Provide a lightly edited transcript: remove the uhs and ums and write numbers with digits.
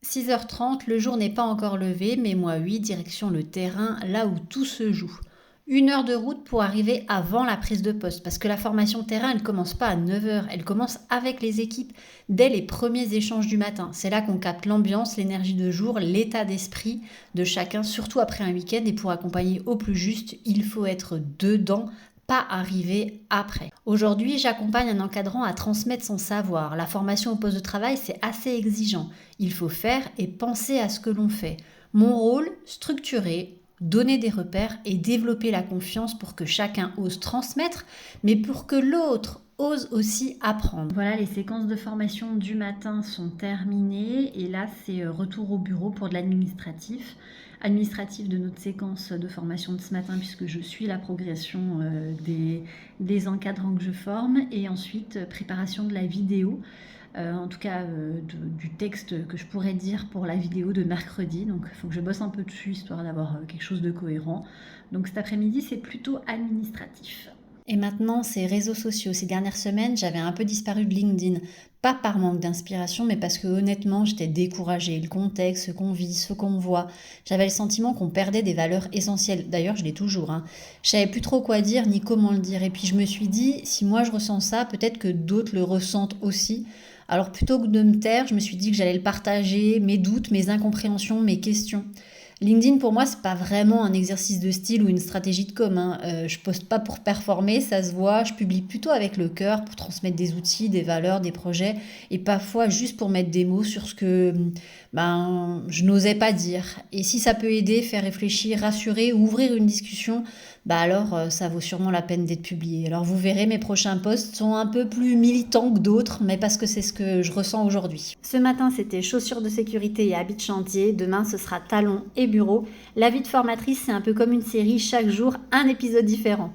6h30, le jour n'est pas encore levé, mais moi oui, direction le terrain, là où tout se joue. 1 heure de route pour arriver avant la prise de poste, parce que la formation terrain, elle commence pas à 9h, elle commence avec les équipes, dès les premiers échanges du matin. C'est là qu'on capte l'ambiance, l'énergie de jour, l'état d'esprit de chacun, surtout après un week-end, et pour accompagner au plus juste, il faut être dedans, pas arriver après. Aujourd'hui, j'accompagne un encadrant à transmettre son savoir. La formation au poste de travail, c'est assez exigeant. Il faut faire et penser à ce que l'on fait. Mon rôle, structurer, donner des repères et développer la confiance pour que chacun ose transmettre, mais pour que l'autre ose aussi apprendre. Voilà, les séquences de formation du matin sont terminées et là, c'est retour au bureau pour de l'administratif. Administratif de notre séquence de formation de ce matin puisque je suis la progression des encadrants que je forme et ensuite préparation de la vidéo. En tout cas du texte que je pourrais dire pour la vidéo de mercredi. Donc il faut que je bosse un peu dessus histoire d'avoir quelque chose de cohérent. Donc cet après-midi, c'est plutôt administratif. Et maintenant, ces réseaux sociaux. Ces dernières semaines, j'avais un peu disparu de LinkedIn. Pas par manque d'inspiration, mais parce que honnêtement, j'étais découragée. Le contexte, ce qu'on vit, ce qu'on voit. J'avais le sentiment qu'on perdait des valeurs essentielles. D'ailleurs, je l'ai toujours. Je savais plus trop quoi dire ni comment le dire. Et puis je me suis dit, si moi je ressens ça, peut-être que d'autres le ressentent aussi. Alors plutôt que de me taire, je me suis dit que j'allais le partager, mes doutes, mes incompréhensions, mes questions. LinkedIn pour moi c'est pas vraiment un exercice de style ou une stratégie de com. Je poste pas pour performer, ça se voit. Je publie plutôt avec le cœur pour transmettre des outils, des valeurs, des projets et parfois juste pour mettre des mots sur ce que je n'osais pas dire. Et si ça peut aider, faire réfléchir, rassurer ou ouvrir une discussion, alors ça vaut sûrement la peine d'être publié. Alors vous verrez, mes prochains posts sont un peu plus militants que d'autres, mais parce que c'est ce que je ressens aujourd'hui. Ce matin, c'était chaussures de sécurité et habits de chantier. Demain, ce sera talons et bureau. La vie de formatrice, c'est un peu comme une série, chaque jour, un épisode différent.